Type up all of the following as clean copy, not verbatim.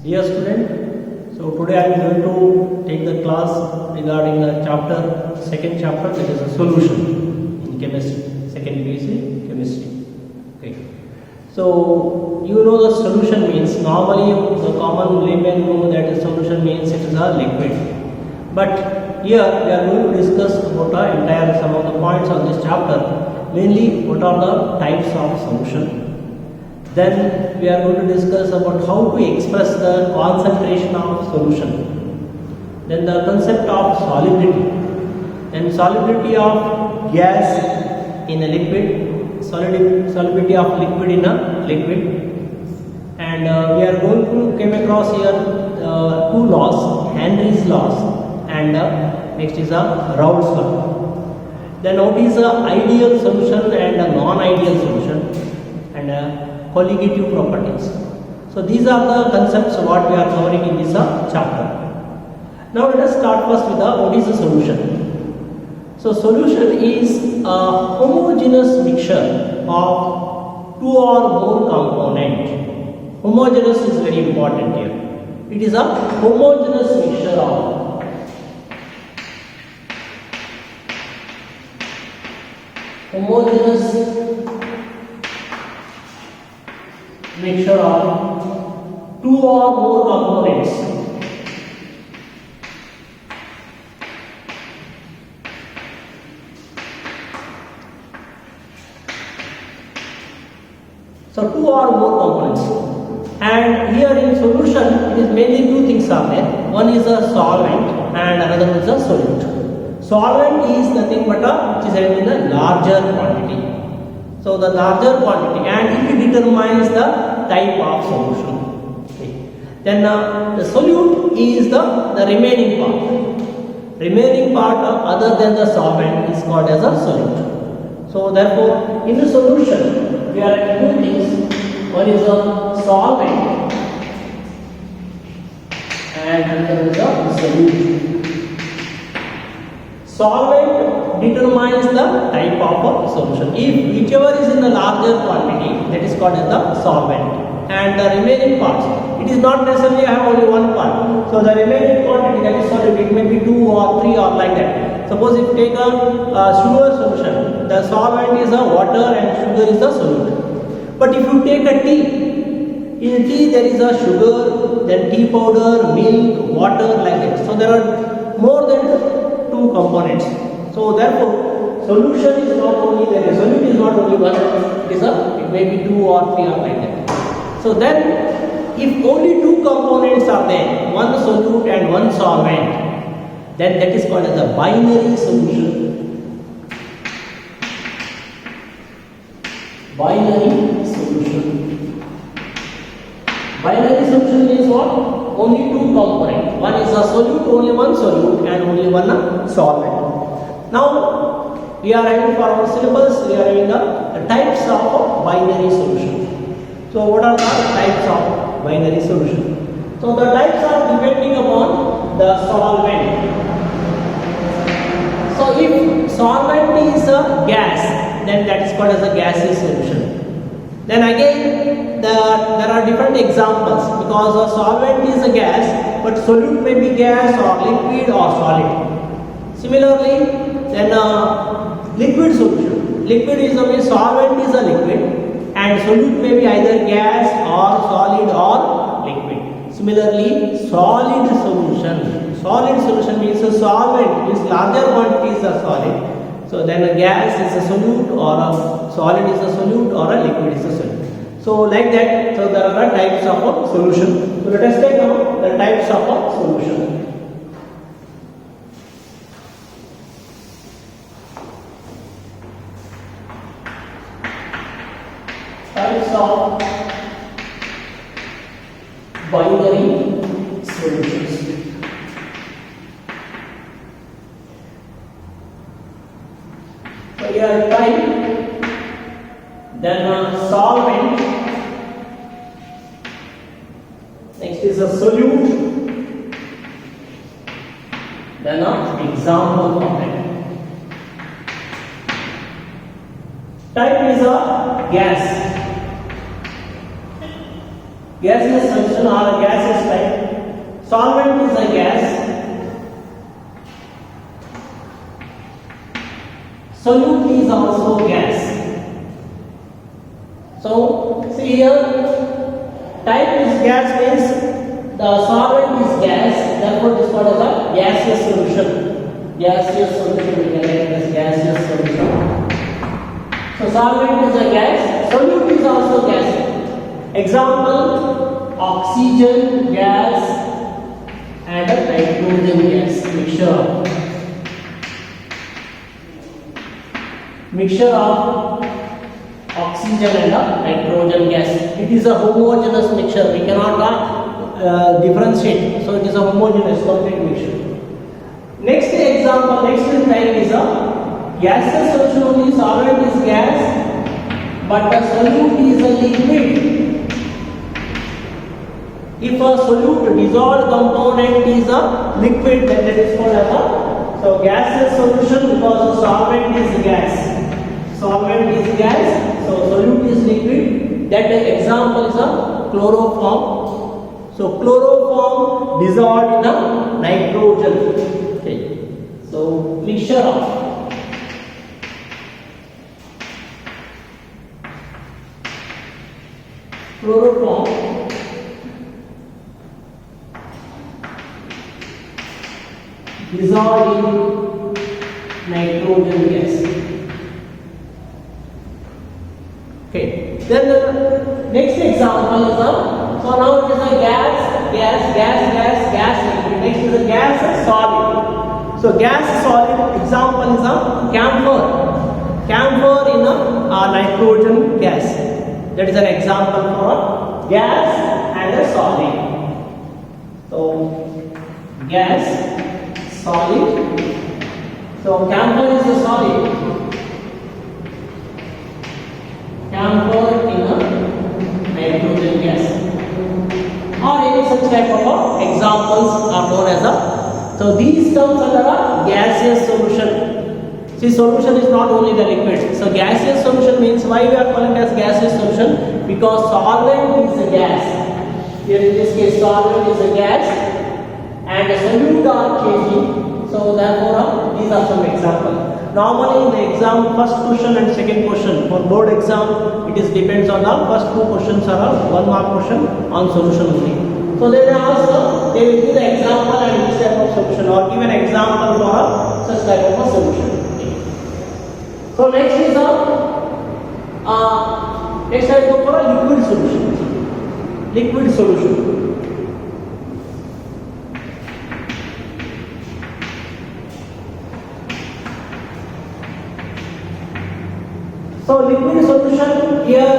Dear student, so today I am going to take the class regarding the second chapter, that is a solution in chemistry, second BSc chemistry. Okay. So you know the solution means, normally the common layman know that the solution means it is a liquid. But here we are going to discuss about the entire some of the points of this chapter, mainly what are the types of solution. Then we are going to discuss about how to express the concentration of solution. Then the concept of solubility. Then solubility of gas in a liquid, solubility of liquid in a liquid. And we are going to come across here two laws, Henry's laws, and next is a Raoult's law. Then what is a ideal solution and a non-ideal solution, and colligative properties. So these are the concepts what we are covering in this chapter. Now let us start first with what is a solution. So solution is a homogeneous mixture of two or more components. Homogeneous is very important here. It is a homogeneous mixture of mixture of two or more components. So two or more components, and here in solution it is mainly two things are there. One is a solvent and another is a solute. Solvent is nothing but which is held in a larger quantity. So the larger quantity, and it determines the type of solution. Okay. Then the solute is the remaining part. Remaining part other than the solvent is called as a solute. So therefore, in the solution we are having two things. One is a solvent and another is a solute. Solvent determines the type of a solution. If whichever is in the larger quantity, that is called as the solvent, and the remaining parts, it is not necessarily have only one part. So the remaining quantity, that is solute, it may be 2 or 3 or like that. Suppose if you take a sugar solution, the solvent is a water and sugar is the solute. But if you take a tea, in tea there is a sugar, then tea powder, milk, water, like that. So there are more than two components. So therefore, solution is not only there. Solute is not only one. It may be 2 or 3 or like that. So then, if only two components are there, one solute and one solvent, then that is called as a binary solution. Binary solution. Binary solution means what? Only two components. One is a solute, only one solute, and only one solvent. Now we are having for our syllabus, we are having the types of binary solution. So what are the types of binary solution? So the types are depending upon the solvent. So if solvent is a gas, then that is called as a gaseous solution. Then again, there are different examples, because a solvent is a gas, but solute may be gas or liquid or solid. Similarly, then liquid solution. Liquid is a solvent is a liquid, and solute may be either gas or solid or liquid. Similarly, solid solution. Solid solution means a solvent means larger quantities are solid. So then a gas is a solute, or a solid is a solute, or a liquid is a solute. So like that, so there are types of a solution. So let us take now the types of a solution. Types of binary solutions. So here type, then solvent, next is a solute, then example of it. Type is a gas. Gaseous solution or a gaseous type solvent is a gas, solute is also gas. So see here, type is gas means the solvent is gas, therefore this called as a gaseous solution. Gaseous solution, we can write as gaseous solution. So solvent is a gas, solute is also gas. Example, oxygen gas and a nitrogen gas mixture of oxygen and a nitrogen gas. It is a homogeneous mixture, we cannot differentiate, so it is a homogeneous complete mixture. Next example, next type is a gaseous solution. Only solvent is gas but the solute is a liquid. If a solute dissolved component is a liquid, then that is called as a gaseous solution, because the solvent is gas. Solvent is gas, so solute is liquid. That example is a chloroform. So chloroform dissolved in a nitrogen. Okay. So mixture of chloroform dissolved in nitrogen gas. Okay. Then the next example is a, so now it is a gas, liquid. Next is a gas solid. So gas solid example is a camphor. Camphor in a nitrogen gas. That is an example for a gas and a solid. So gas, solid. So camphor is a solid. Camphor in a nitrogen gas. Or any such type of examples are known as a. So these terms under a gaseous solution. See, solution is not only the liquid. So gaseous solution means, why we are calling it as gaseous solution? Because solvent is a gas. Here in this case, solvent is a gas and a solute are changing. So therefore, these are some examples. Normally in the exam, first question and second question for board exam, it is depends on the first two questions are 1 mark question on solution only. So they will give the example and which type of solution, or give an example for such type of a solution. So next is next I go for a liquid solution. Liquid solution. So liquid solution, here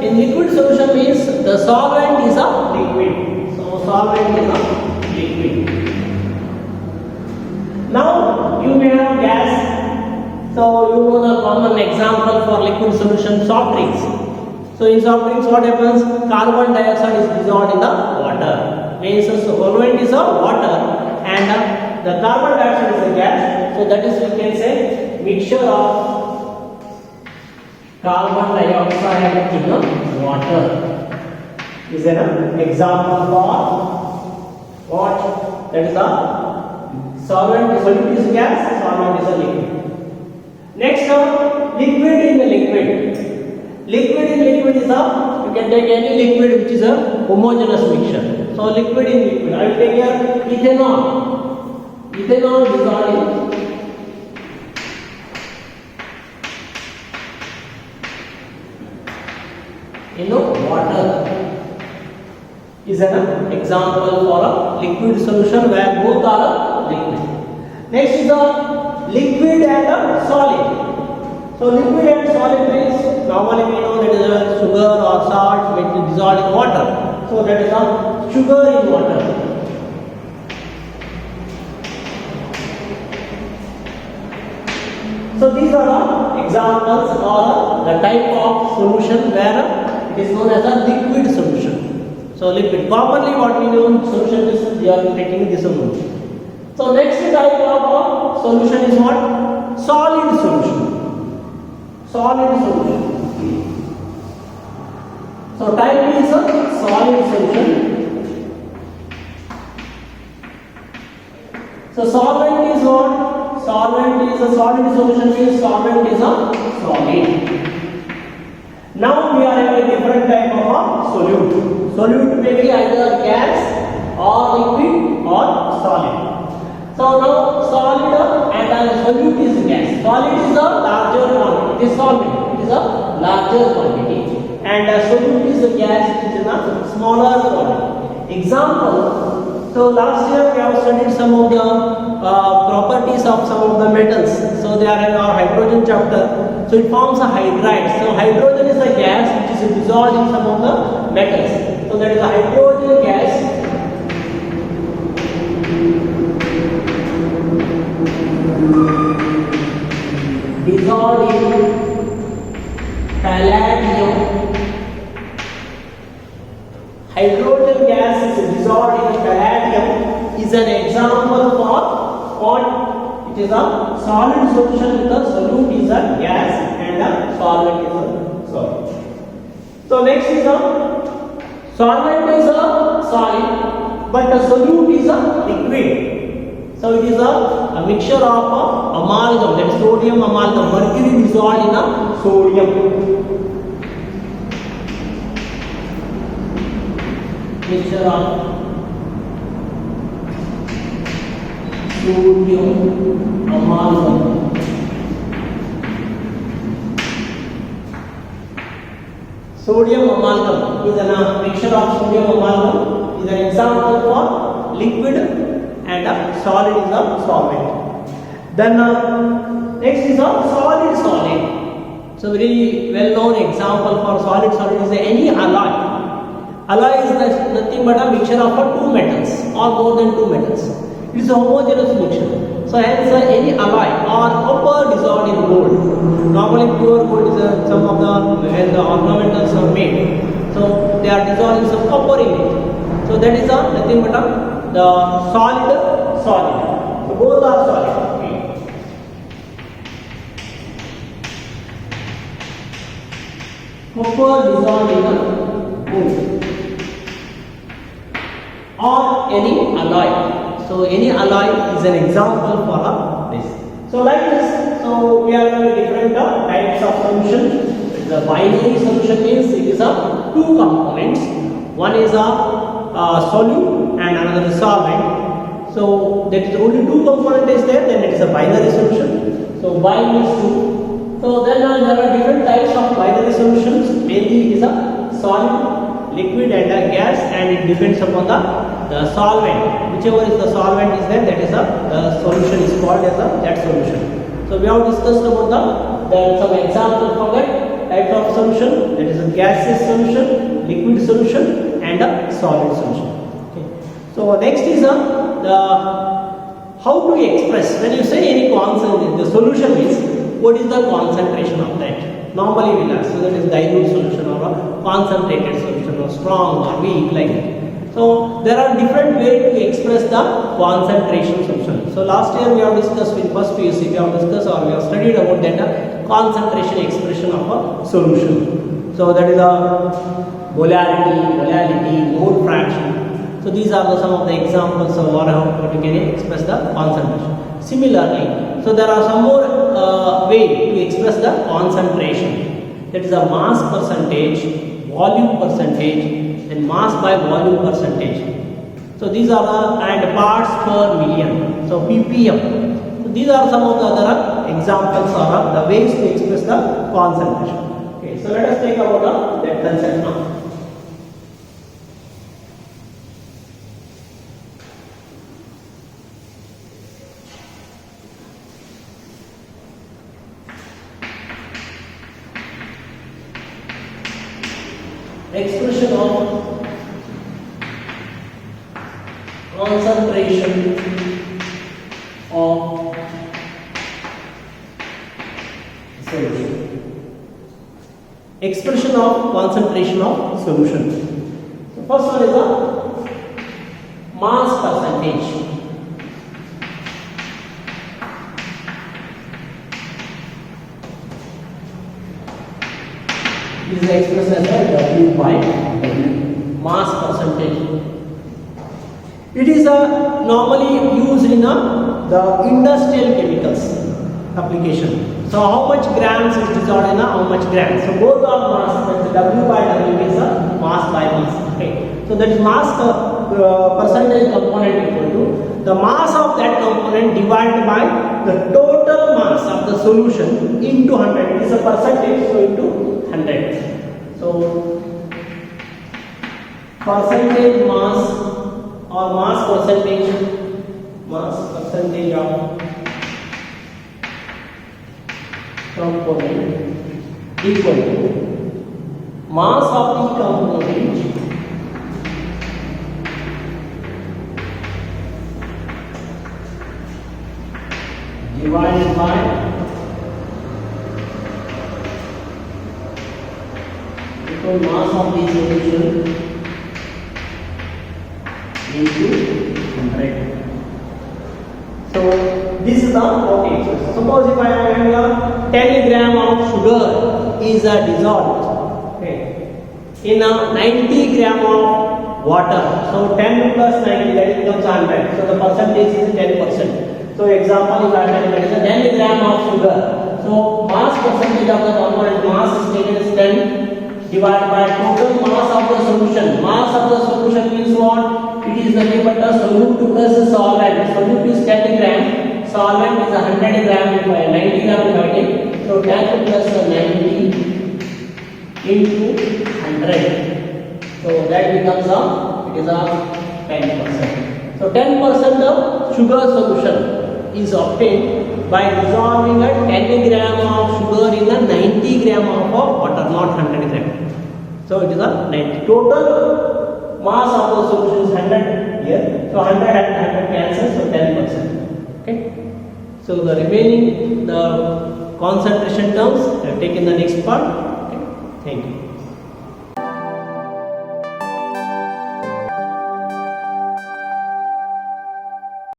in liquid solution means the solvent is a liquid. So solvent is a liquid. Now you may have gas. So you know the common example for liquid solution, soft drinks. So in soft drinks what happens? Carbon dioxide is dissolved in the water. Means solvent is a water and the carbon dioxide is a gas. So that is, we can say, mixture of carbon dioxide in the water is an example for what? That is a solvent. Solute is gas, solvent is a liquid. Next liquid in the liquid. Liquid in liquid is a, you can take any liquid which is a homogeneous mixture. So liquid in liquid, I will take here ethanol. Ethanol dissolved in water is an example for a liquid solution where both are liquid. Next is a liquid and a solid. So liquid and solid means, normally we know that is a sugar or salt which is dissolved in water. So that is a sugar in water. So these are the examples or the type of solution where it is known as a liquid solution. So liquid. Commonly what we know in solution is we are taking this one. So next type of solution is what? Solid solution. Solid solution. So type is a solid solution. So solvent is what? Solvent is a solid solution means solvent is a solid. Now we are having a different type of a solute. Solute may be either gas or liquid or solid. So now solid and a solute is gas. Solid is a larger quantity. It is solvent. It is a larger quantity. And a solute is a gas which is in a smaller quantity. Example. So last year we have studied some of the properties of some of the metals. So they are in our hydrogen chapter. So it forms a hydride. So hydrogen is a gas which is dissolved in some of the metals. So that is a hydrogen gas. Dissolved in palladium. Hydrogen gas is dissolved in palladium is an example for what? It is a solid solution with a solute is a gas and a solvent is a solid. So next is a solvent is a solid but a solute is a liquid. So it is a mixture of amalgam, that is sodium amalgam, mercury dissolved in a sodium. Mixture of sodium amalgam. Sodium amalgam is a mixture of sodium amalgam is an example for liquid and a solid is a solvent. Then next is a solid solid. So very well known example for solid solid is any alloy. Alloy is nothing but a mixture of two metals or more than two metals. It is a homogeneous mixture. So hence any alloy or copper dissolved in gold. Normally pure gold is some of the when the ornamentals are made. So they are dissolved in some copper in it. So that is nothing but the solid solid. So both are solid. Okay. Copper dissolved in a gold. Or any alloy. So any alloy is an example for this. So like this, so we are having different types of solution. The binary solution means it is a two components. One is a solute and another is solvent. So that is only two component is there, then it is a binary solution. So bi means two. So then there are different types of binary solutions. Mainly it is a solid, liquid and a gas, and it depends upon the solvent. Whichever is the solvent is there, that is the solution is called as that solution. So we have discussed about some example for that type of solution, that is a gaseous solution, liquid solution and a solid solution. Okay. So next is how to express when you say any concentration. The solution means what is the concentration of that. Normally we will ask, so that is dilute solution or a concentrated solution or strong or weak like that. So there are different ways to express the concentration solution. So last year we have discussed in first PUC, we have discussed or we have studied about that concentration expression of a solution. So that is a molality, mole fraction. So these are some of the examples of how you can express the concentration. Similarly, so there are some more way to express the concentration. That is a mass percentage, volume percentage, and mass by volume percentage. So these are the parts per million. So ppm. So these are some of the other examples or the ways to express the concentration. Okay. So let us take about that concept now. Expression of concentration of solution. Expression of concentration of solution. So first one is a mass percentage. This is expressed as a W by W, mass percentage. It is normally used in a the industrial chemicals application. So how much grams is dissolved in a how much grams? So both are mass. That's W by W is a mass by mass. Okay. So that is mass percentage component equal to the mass of that component divided by the total mass of the solution into 100. It is a percentage, so into 100. So percentage mass or mass percentage of component equal to mass of the component divided by total mass of the solution into 100. So this is the protein. Suppose if I am having a 10 gram of sugar is dissolved, okay, in a 90 gram of water. So 10 plus 90, that becomes 100. So the percentage is 10%. So example, if I am having 10 gram of sugar, so mass percentage of the component mass is taken as 10 divided by total mass of the solution. Mass of the solution means what? It is nothing but a solute plus a solvent. Solute is 10 gram, solvent is 100 gram, 90 gram divided. So 10 plus 90 into 100. So that becomes it is a 10%. So 10% of sugar solution is obtained by dissolving a 10 gram of sugar in a 90 gram of water, not 100 gram. So it is a 90. Total mass of the solution is 100 here. So 100 and 100 cancel, so 10%. Okay. So the remaining the concentration terms I have taken the next part.